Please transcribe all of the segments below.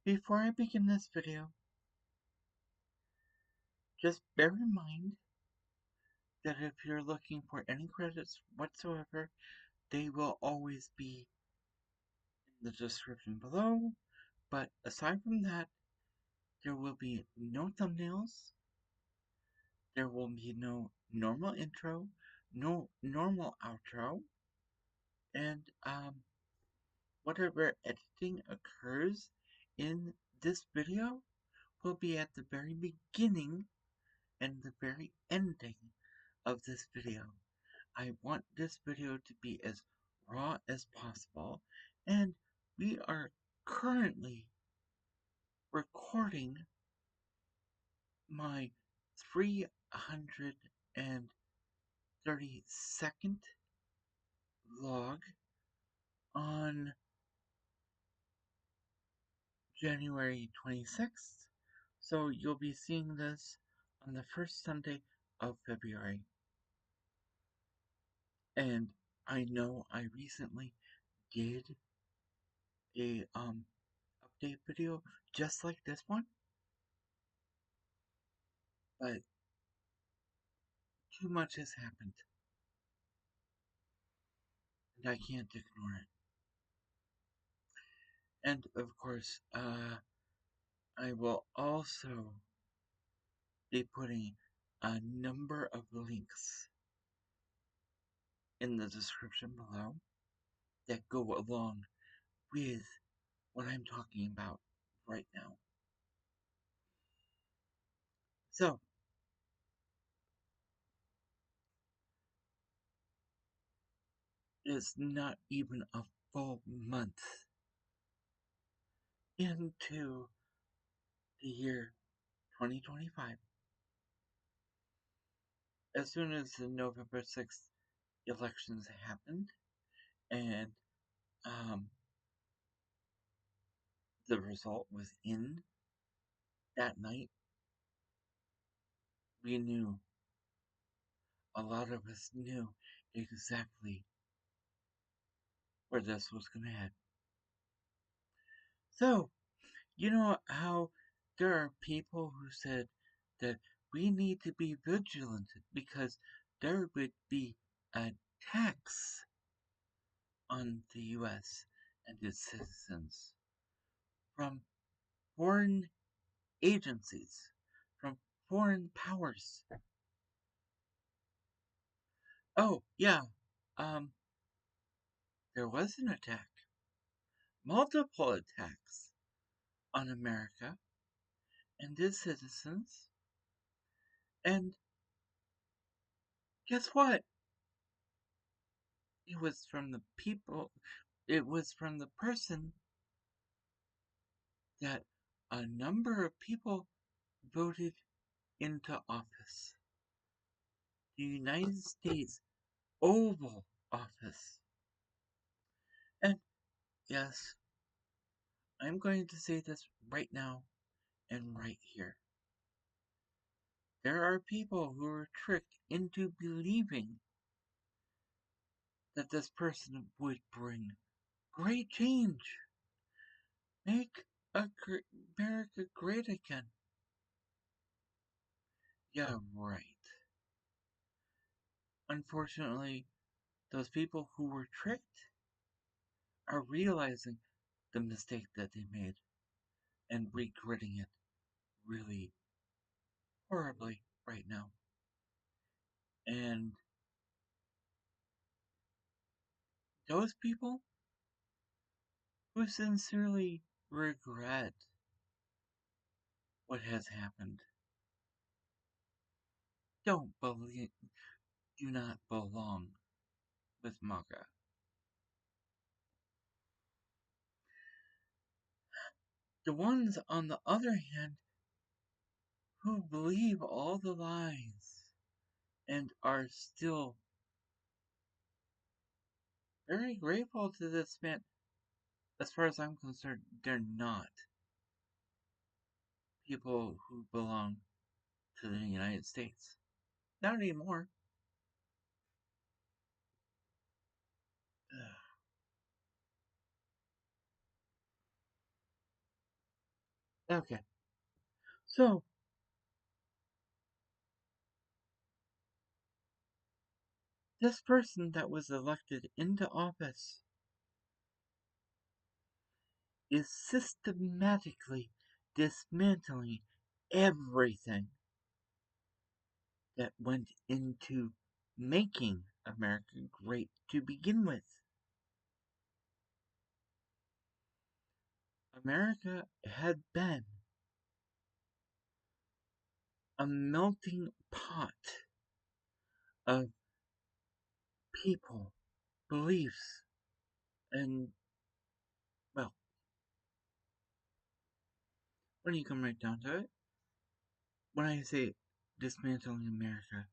Before I begin this video, just bear in mind that if you're looking for any credits whatsoever, they will always be in the description below. But aside from that, there will be no thumbnails, there will be no normal intro, no normal outro, and whatever editing occurs in this video will be at the very beginning and the very ending of this video. I want this video to be as raw as possible, and we are currently recording my 332nd vlog on January 26th, so you'll be seeing this on the first Sunday of February. And I know I recently did a update video just like this one, but too much has happened, and I can't ignore it. And of course, I will also be putting a number of links in the description below that go along with what I'm talking about right now. So, it's not even a full month into the year 2025. As soon as the November 6th elections happened, and the result was in that night, we knew, a lot of us knew exactly where this was going to head. So, you know how there are people who said that we need to be vigilant because there would be attacks on the U.S. and its citizens from foreign agencies, from foreign powers. Oh, yeah, there was an attack, multiple attacks on America and its citizens, and guess what? It was from the people, it was from the person that a number of people voted into office. The United States Oval Office. And yes, I'm going to say this right now and right here. There are people who are tricked into believing that this person would bring great change, make America great again. Yeah, right. Unfortunately, those people who were tricked are realizing the mistake that they made and regretting it really horribly right now. And those people who sincerely regret what has happened do not belong with MAGA. The ones, on the other hand, who believe all the lies and are still very grateful to this man, as far as I'm concerned, they're not people who belong to the United States. Not anymore. Ugh. Okay. So, this person that was elected into office is systematically dismantling everything that went into making America great to begin with. America had been a melting pot of people, beliefs, and, well, when you come right down to it, when I say dismantling America,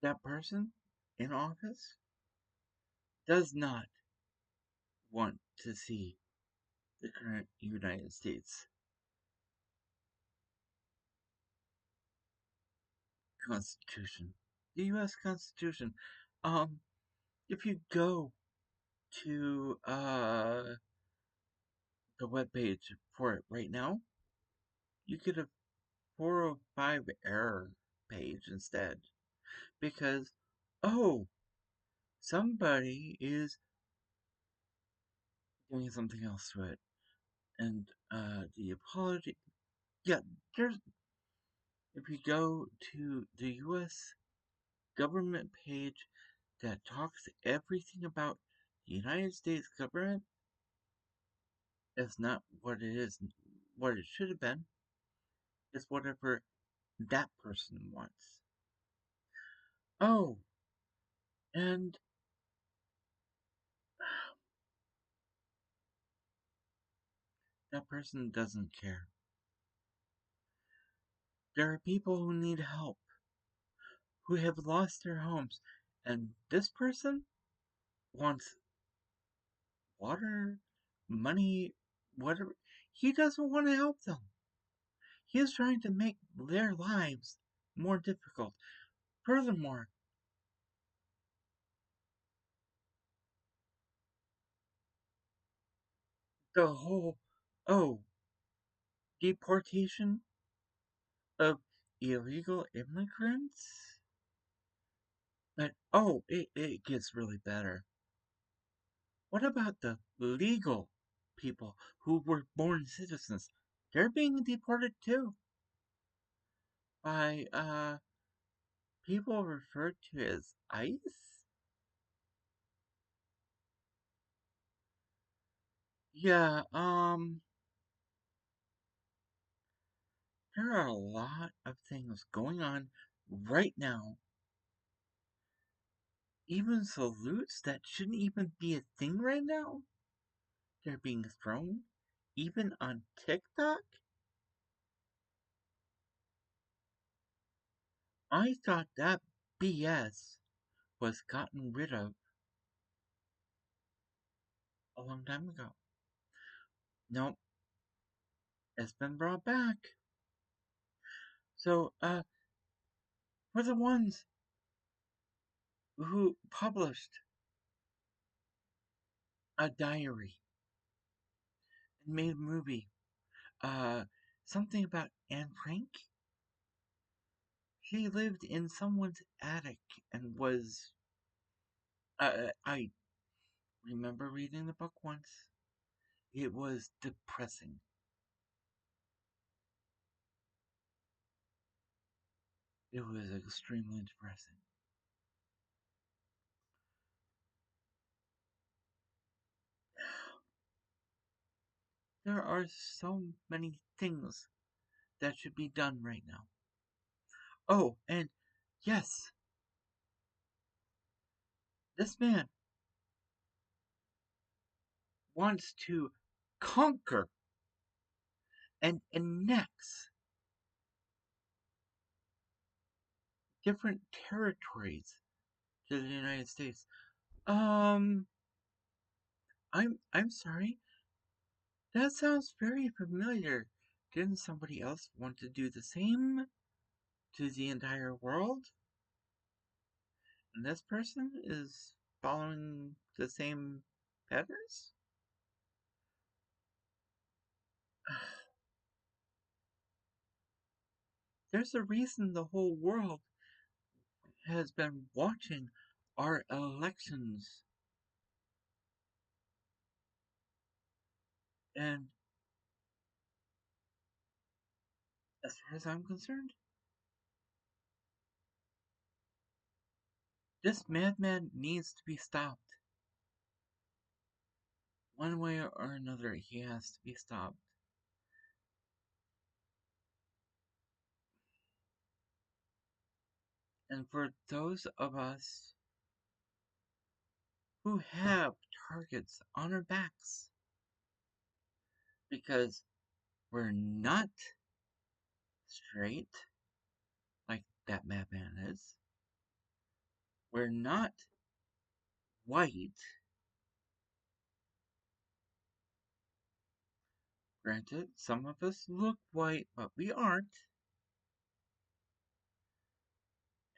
that person in office does not want to see the current United States Constitution. The U.S. Constitution. If you go to the webpage for it right now, you get a 405 error page instead. Because, oh, somebody is doing something else to it. And the apology. Yeah, there's. If you go to the U.S. government page that talks everything about the United States government, it's not what it is, what it should have been. It's whatever that person wants. Oh, and that person doesn't care. There are people who need help, who have lost their homes, and this person wants water, money, whatever. He doesn't want to help them. He is trying to make their lives more difficult. Furthermore, the whole, oh, deportation of illegal immigrants? But, oh, it gets really better. What about the legal people who were born citizens? They're being deported too by people referred to as ICE? Yeah, there are a lot of things going on right now. Even salutes that shouldn't even be a thing right now. They're being thrown, even on TikTok. I thought that BS was gotten rid of a long time ago. Nope, it's been brought back. So, for the ones who published a diary and made a movie, something about Anne Frank, she lived in someone's attic and was. I remember reading the book once. It was depressing. It was extremely depressing. There are so many things that should be done right now. Oh, and yes, this man wants to conquer and annex different territories to the United States. Um, I'm sorry. That sounds very familiar. Didn't somebody else want to do the same to the entire world? And this person is following the same patterns? There's a reason the whole world has been watching our elections. And as far as I'm concerned, this madman needs to be stopped. One way or another, he has to be stopped. And for those of us who have targets on our backs, because we're not straight, like that madman is, we're not white. Granted, some of us look white, but we aren't.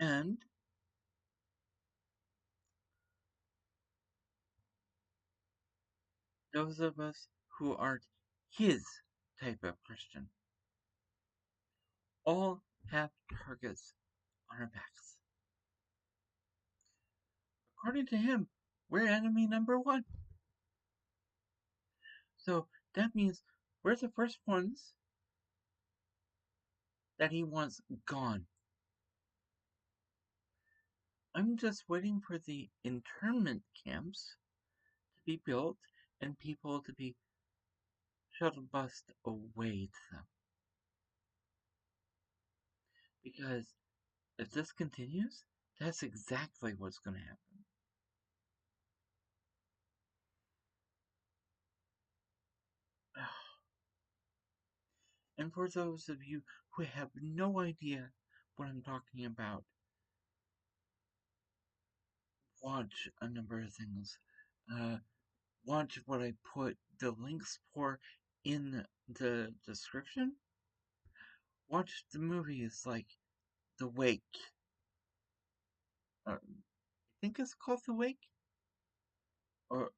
And those of us who aren't his type of Christian all have targets on our backs. According to him, we're enemy number one. So that means we're the first ones that he wants gone. I'm just waiting for the internment camps to be built and people to be shuttle bused away to them. Because if this continues, that's exactly what's going to happen. And for those of you who have no idea what I'm talking about, watch a number of things. Watch what I put the links for in the description. Watch the movies like The Wake. I think it's called The Wake? Or,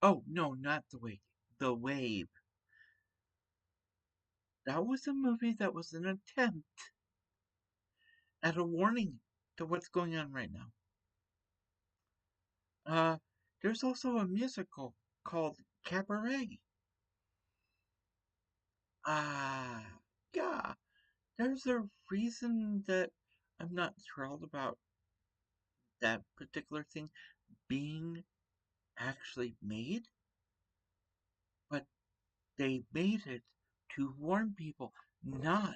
oh, no, not The Wake. The Wave. That was a movie that was an attempt at a warning to what's going on right now. There's also a musical called Cabaret. Yeah, there's a reason that I'm not thrilled about that particular thing being actually made, but they made it to warn people not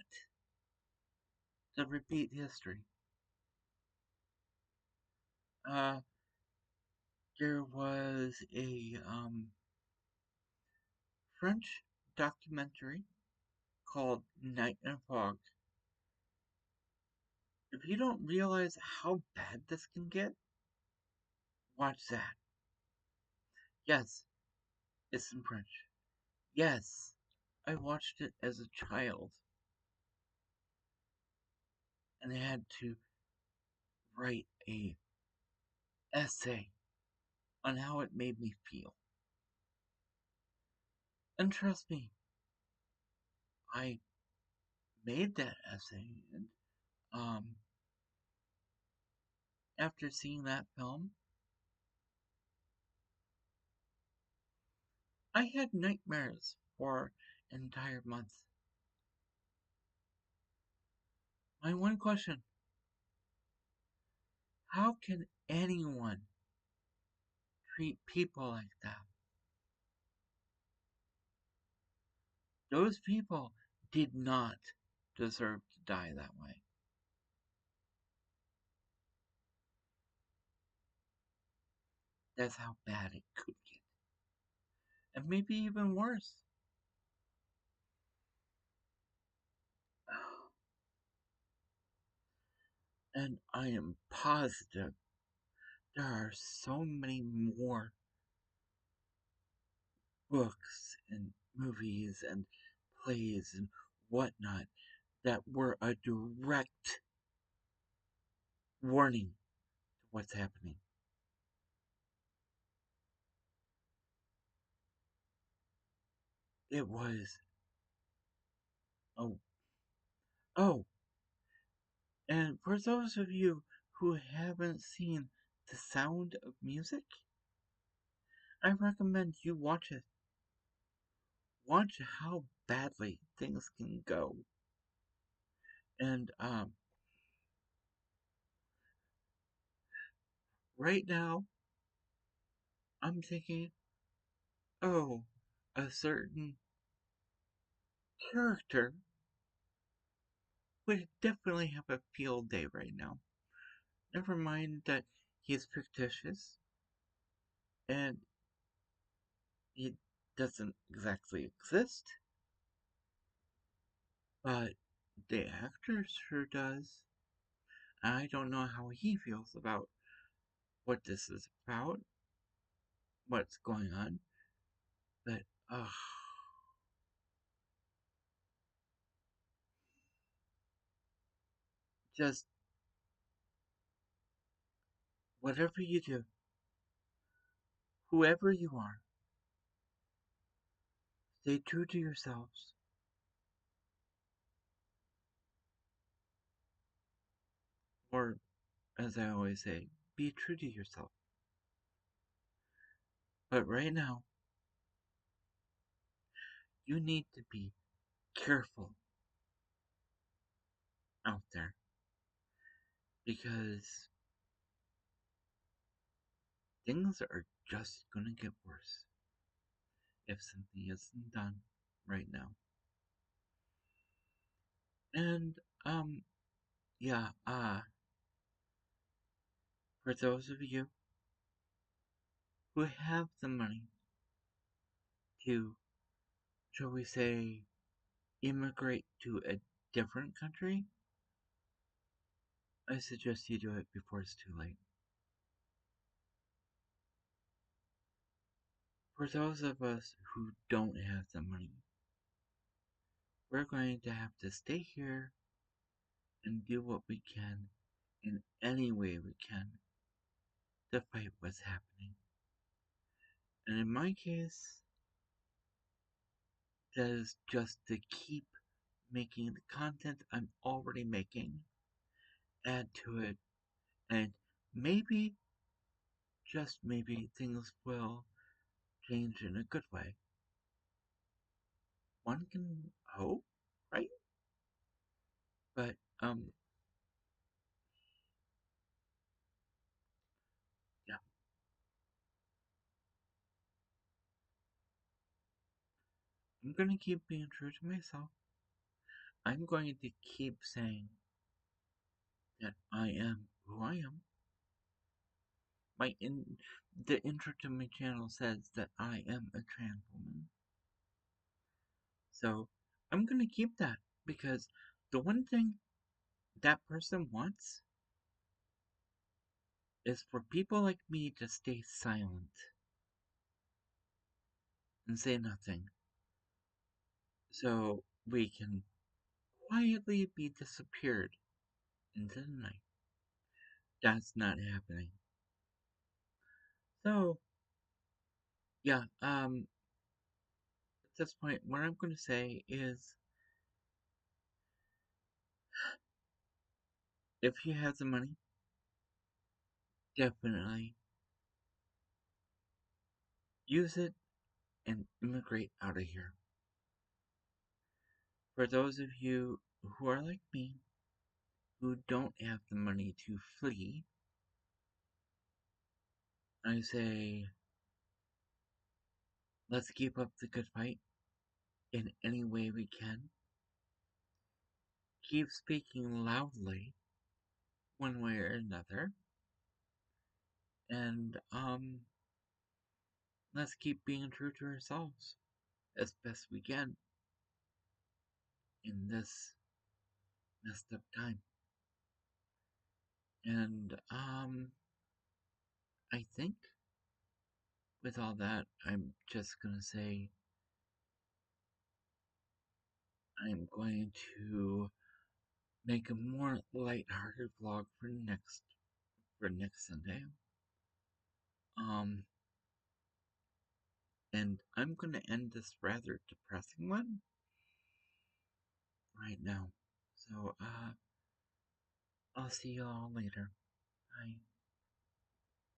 to repeat history. Uh, there was a French documentary called Night and Fog. If you don't realize how bad this can get, watch that. Yes, it's in French. Yes, I watched it as a child. And I had to write a essay on how it made me feel. And trust me, I made that essay, and after seeing that film, I had nightmares for an entire month. My one question: how can anyone treat people like that? Those people did not deserve to die that way. That's how bad it could get. And maybe even worse. And I am positive there are so many more books and movies and plays and whatnot that were a direct warning to what's happening. It was, oh, oh, And for those of you who haven't seen The Sound of Music, I recommend you watch it. Watch how badly things can go. And right now, I'm thinking, oh, a certain character would definitely have a field day right now. Never mind that he's fictitious and he doesn't exactly exist, but the actor sure does. I don't know how he feels about what this is about, what's going on, but just whatever you do, whoever you are, stay true to yourselves. Or, as I always say, be true to yourself. But right now, you need to be careful out there because things are just gonna get worse if something isn't done right now. And, yeah, for those of you who have the money to, shall we say, immigrate to a different country, I suggest you do it before it's too late. For those of us who don't have the money, we're going to have to stay here and do what we can in any way we can to fight what's happening. And in my case, that is just to keep making the content I'm already making, add to it, and maybe, just maybe, things will change in a good way. One can hope, right? But, yeah, I'm gonna keep being true to myself. I'm going to keep saying that I am who I am. The intro to my channel says that I am a trans woman. So I'm gonna keep that because the one thing that person wants is for people like me to stay silent and say nothing. So we can quietly be disappeared into the night. That's not happening. So yeah, at this point what I'm gonna say is if you have the money, definitely use it and immigrate out of here. For those of you who are like me, who don't have the money to flee, I say, let's keep up the good fight in any way we can. Keep speaking loudly, one way or another, and let's keep being true to ourselves as best we can in this messed up time. And I think with all that, I'm just gonna say I'm going to make a more light-hearted vlog for next Sunday. And I'm gonna end this rather depressing one right now. So I'll see you all later. Bye.